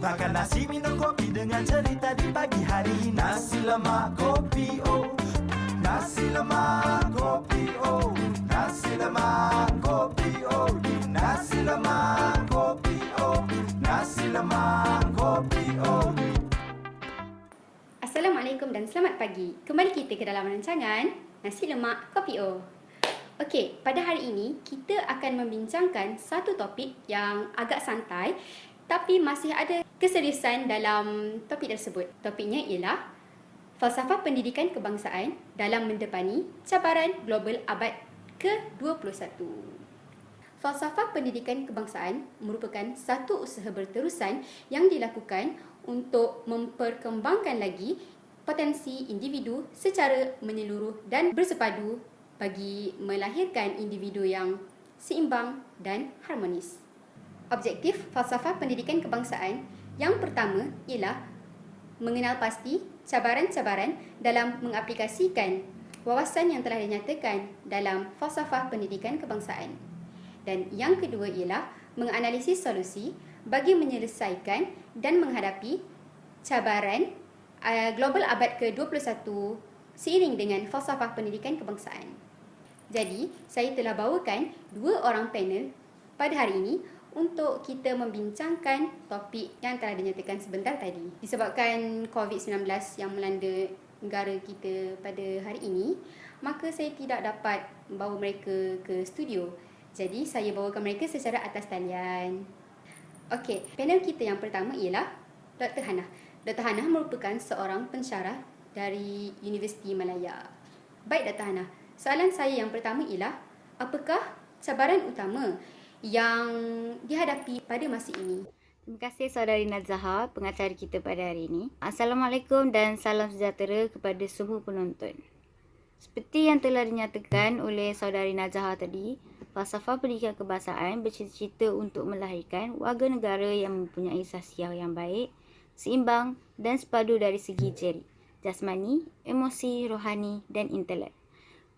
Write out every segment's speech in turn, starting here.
Makan nasi minum kopi dengan cerita di pagi hari. Nasi lemak kopi oh, nasi lemak kopi oh, nasi lemak kopi oh, nasi lemak kopi oh, nasi lemak kopi oh. Assalamualaikum dan selamat pagi. Kembali kita ke dalam rancangan Nasi Lemak Kopi O. Okey, pada hari ini kita akan membincangkan satu topik yang agak santai tapi masih ada keseriusan dalam topik tersebut. Topiknya ialah falsafah pendidikan kebangsaan dalam mendepani cabaran global abad ke-21. Falsafah pendidikan kebangsaan merupakan satu usaha berterusan yang dilakukan untuk memperkembangkan lagi potensi individu secara menyeluruh dan bersepadu bagi melahirkan individu yang seimbang dan harmonis. Objektif falsafah pendidikan kebangsaan yang pertama ialah mengenal pasti cabaran-cabaran dalam mengaplikasikan wawasan yang telah dinyatakan dalam falsafah pendidikan kebangsaan. Dan yang kedua ialah menganalisis solusi bagi menyelesaikan dan menghadapi cabaran global abad ke-21 seiring dengan falsafah pendidikan kebangsaan. Jadi, saya telah bawakan dua orang panel pada hari ini untuk kita membincangkan topik yang telah dinyatakan sebentar tadi. Disebabkan COVID-19 yang melanda negara kita pada hari ini, maka saya tidak dapat bawa mereka ke studio. Jadi, saya bawakan mereka secara atas talian. Okey, panel kita yang pertama ialah Dr. Hannah. Dr. Hannah merupakan seorang pensyarah dari Universiti Malaya. Baik Dr. Hannah, soalan saya yang pertama ialah, apakah cabaran utama yang dihadapi pada masa ini? Terima kasih saudari Nazaha, pengacara kita pada hari ini. Assalamualaikum dan salam sejahtera kepada semua penonton. Seperti yang telah dinyatakan oleh saudari Nazaha tadi, falsafah pendidikan kebangsaan bercita-cita untuk melahirkan warga negara yang mempunyai sosial yang baik, seimbang dan sepadu dari segi ciri, jasmani, emosi, rohani dan intelek,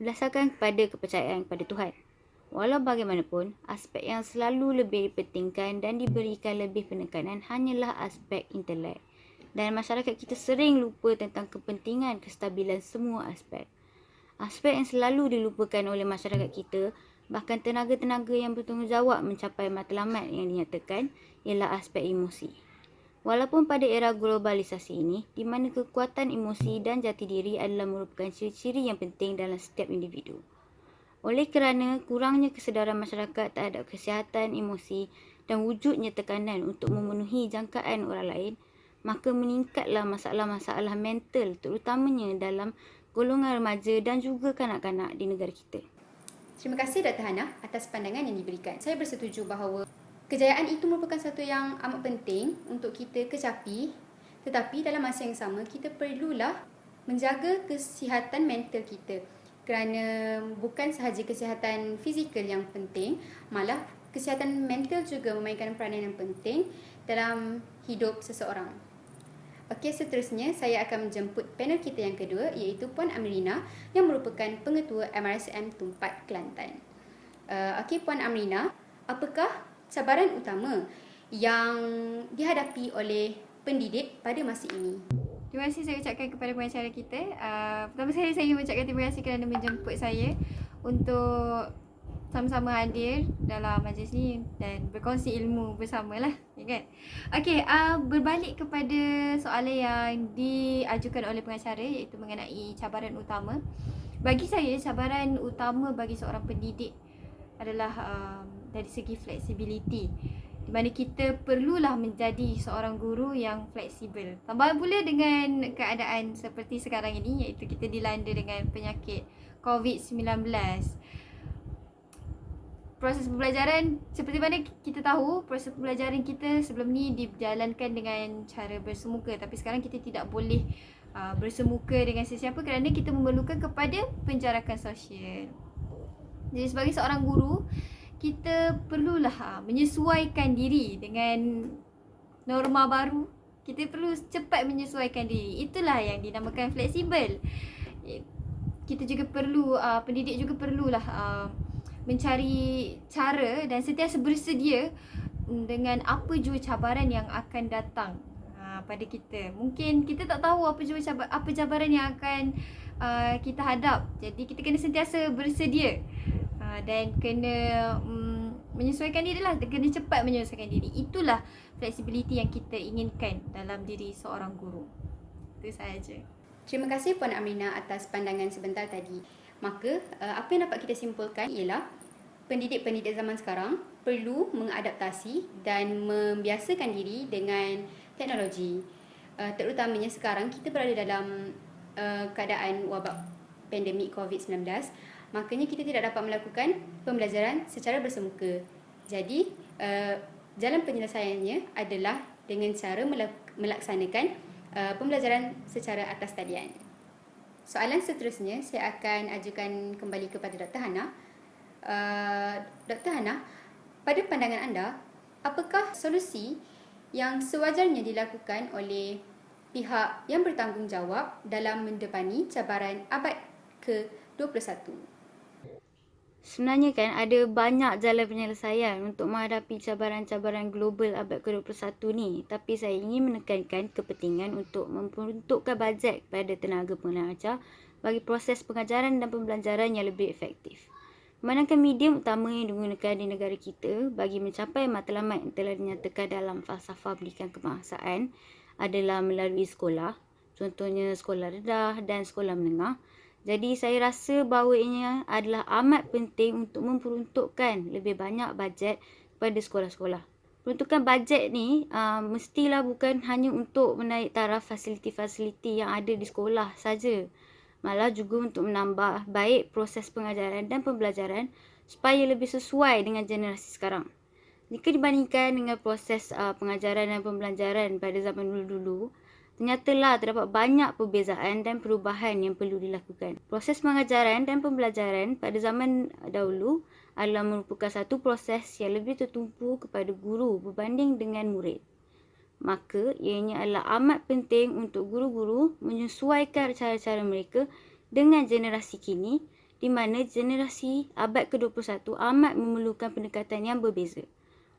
berdasarkan kepada kepercayaan kepada Tuhan. Walau bagaimanapun, aspek yang selalu lebih dipentingkan dan diberikan lebih penekanan hanyalah aspek intelek. Dan masyarakat kita sering lupa tentang kepentingan kestabilan semua aspek. Aspek yang selalu dilupakan oleh masyarakat kita, bahkan tenaga-tenaga yang bertanggungjawab mencapai matlamat yang dinyatakan, ialah aspek emosi. Walaupun pada era globalisasi ini, di mana kekuatan emosi dan jati diri adalah merupakan ciri-ciri yang penting dalam setiap individu. Oleh kerana kurangnya kesedaran masyarakat terhadap kesihatan emosi dan wujudnya tekanan untuk memenuhi jangkaan orang lain, maka meningkatlah masalah-masalah mental terutamanya dalam golongan remaja dan juga kanak-kanak di negara kita. Terima kasih Dr. Hannah atas pandangan yang diberikan. Saya bersetuju bahawa kejayaan itu merupakan satu yang amat penting untuk kita kecapi, tetapi dalam masa yang sama kita perlulah menjaga kesihatan mental kita. Kerana bukan sahaja kesihatan fizikal yang penting, malah kesihatan mental juga memainkan peranan yang penting dalam hidup seseorang. Okey, seterusnya saya akan menjemput panel kita yang kedua, iaitu Puan Amrina yang merupakan pengetua MRSM Tumpat Kelantan. Okey, Puan Amrina, apakah cabaran utama yang dihadapi oleh pendidik pada masa ini? Terima kasih saya ucapkan kepada pengacara kita. Pertama sekali saya ingin mengucapkan terima kasih kerana menjemput saya untuk sama-sama hadir dalam majlis ni dan berkongsi ilmu bersamalah, ya kan? Okey, berbalik kepada soalan yang diajukan oleh pengacara iaitu mengenai cabaran utama. Bagi saya, cabaran utama bagi seorang pendidik adalah dari segi fleksibiliti, di mana kita perlulah menjadi seorang guru yang fleksibel. Tambah pula dengan keadaan seperti sekarang ini, iaitu kita dilanda dengan penyakit COVID-19. Proses pembelajaran, seperti mana kita tahu, proses pembelajaran kita sebelum ni dijalankan dengan cara bersemuka. Tapi sekarang kita tidak boleh bersemuka dengan sesiapa kerana kita memerlukan kepada penjarakan sosial. Jadi sebagai seorang guru, kita perlulah menyesuaikan diri dengan norma baru. Kita perlu cepat menyesuaikan diri. Itulah yang dinamakan fleksibel. Kita juga perlu, pendidik juga perlulah mencari cara dan sentiasa bersedia dengan apa jua cabaran yang akan datang pada kita. Mungkin kita tak tahu apa cabaran yang akan kita hadap. Jadi kita kena sentiasa bersedia dan kena menyesuaikan diri lah, kena cepat menyesuaikan diri. Itulah flexibility yang kita inginkan dalam diri seorang guru. Itu sahaja. Terima kasih Puan Amrina atas pandangan sebentar tadi. Maka apa yang dapat kita simpulkan ialah pendidik-pendidik zaman sekarang perlu mengadaptasi dan membiasakan diri dengan teknologi. Terutamanya sekarang kita berada dalam keadaan wabak pandemik COVID-19. Makanya kita tidak dapat melakukan pembelajaran secara bersemuka. Jadi, jalan penyelesaiannya adalah dengan cara melaksanakan pembelajaran secara atas talian. Soalan seterusnya saya akan ajukan kembali kepada Dr. Hana. Dr. Hana, pada pandangan anda, apakah solusi yang sewajarnya dilakukan oleh pihak yang bertanggungjawab dalam mendepani cabaran abad ke-21? Sebenarnya kan ada banyak jalan penyelesaian untuk menghadapi cabaran-cabaran global abad ke-21 ni. Tapi saya ingin menekankan kepentingan untuk memperuntukkan bajet pada tenaga pengajar bagi proses pengajaran dan pembelajaran yang lebih efektif. Memandangkan medium utama yang digunakan di negara kita bagi mencapai matlamat yang telah dinyatakan dalam falsafah pendidikan kebangsaan adalah melalui sekolah, contohnya sekolah rendah dan sekolah menengah. Jadi saya rasa bahawa ini adalah amat penting untuk memperuntukkan lebih banyak bajet kepada sekolah-sekolah. Peruntukan bajet ni mestilah bukan hanya untuk menaik taraf fasiliti-fasiliti yang ada di sekolah saja. Malah juga untuk menambah baik proses pengajaran dan pembelajaran supaya lebih sesuai dengan generasi sekarang. Jika dibandingkan dengan proses pengajaran dan pembelajaran pada zaman dulu-dulu, ternyatalah terdapat banyak perbezaan dan perubahan yang perlu dilakukan. Proses pengajaran dan pembelajaran pada zaman dahulu adalah merupakan satu proses yang lebih tertumpu kepada guru berbanding dengan murid. Maka ianya adalah amat penting untuk guru-guru menyesuaikan cara-cara mereka dengan generasi kini, di mana generasi abad ke-21 amat memerlukan pendekatan yang berbeza.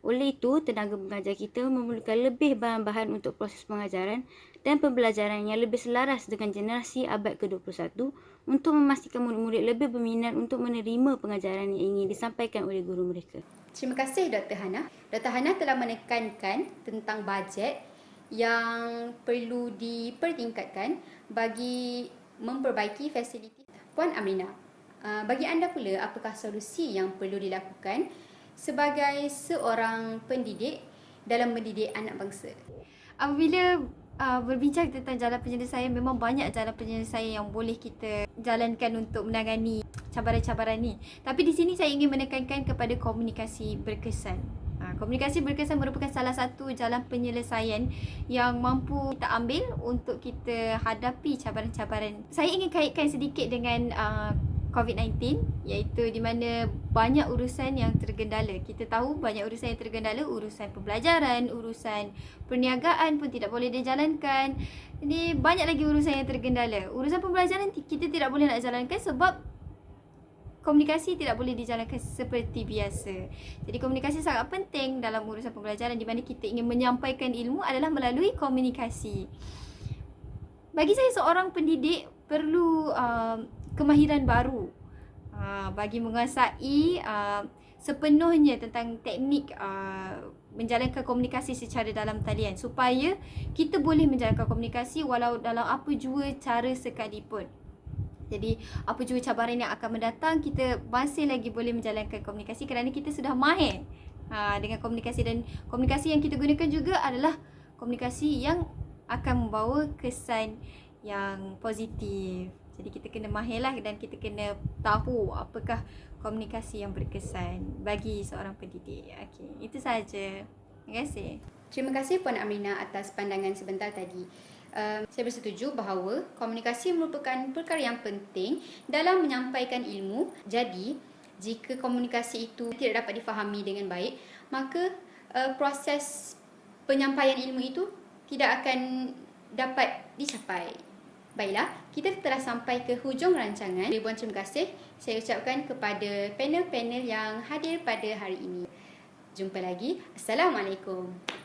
Oleh itu, tenaga pengajar kita memerlukan lebih bahan-bahan untuk proses pengajaran dan pembelajaran yang lebih selaras dengan generasi abad ke-21 untuk memastikan murid-murid lebih berminat untuk menerima pengajaran yang ingin disampaikan oleh guru mereka. Terima kasih Dr. Hana. Dr. Hana telah menekankan tentang bajet yang perlu dipertingkatkan bagi memperbaiki fasiliti. Puan Amrina, bagi anda pula, apakah solusi yang perlu dilakukan sebagai seorang pendidik dalam mendidik anak bangsa? Apabila berbincang tentang jalan penyelesaian, memang banyak jalan penyelesaian yang boleh kita jalankan untuk menangani cabaran-cabaran ni. Tapi di sini saya ingin menekankan kepada komunikasi berkesan. Komunikasi berkesan merupakan salah satu jalan penyelesaian yang mampu kita ambil untuk kita hadapi cabaran-cabaran. Saya ingin kaitkan sedikit dengan COVID-19, iaitu di mana banyak urusan yang tergendala. Kita tahu banyak urusan yang tergendala, urusan pembelajaran, urusan perniagaan pun tidak boleh dijalankan. Jadi banyak lagi urusan yang tergendala. Urusan pembelajaran kita tidak boleh nak jalankan sebab komunikasi tidak boleh dijalankan seperti biasa. Jadi komunikasi sangat penting dalam urusan pembelajaran, di mana kita ingin menyampaikan ilmu adalah melalui komunikasi. Bagi saya, seorang pendidik perlu kemahiran baru bagi menguasai sepenuhnya tentang teknik menjalankan komunikasi secara dalam talian, supaya kita boleh menjalankan komunikasi walau dalam apa jua cara sekalipun. Jadi apa jua cabaran yang akan mendatang, kita masih lagi boleh menjalankan komunikasi kerana kita sudah mahir dengan komunikasi, dan komunikasi yang kita gunakan juga adalah komunikasi yang akan membawa kesan yang positif. Jadi kita kena mahirlah dan kita kena tahu apakah komunikasi yang berkesan bagi seorang pendidik. Okey, itu sahaja. Terima kasih. Terima kasih Puan Amrina atas pandangan sebentar tadi. Saya bersetuju bahawa komunikasi merupakan perkara yang penting dalam menyampaikan ilmu. Jadi, jika komunikasi itu tidak dapat difahami dengan baik, maka proses penyampaian ilmu itu tidak akan dapat dicapai. Baiklah, kita telah sampai ke hujung rancangan. Ribuan terima kasih saya ucapkan kepada panel-panel yang hadir pada hari ini. Jumpa lagi. Assalamualaikum.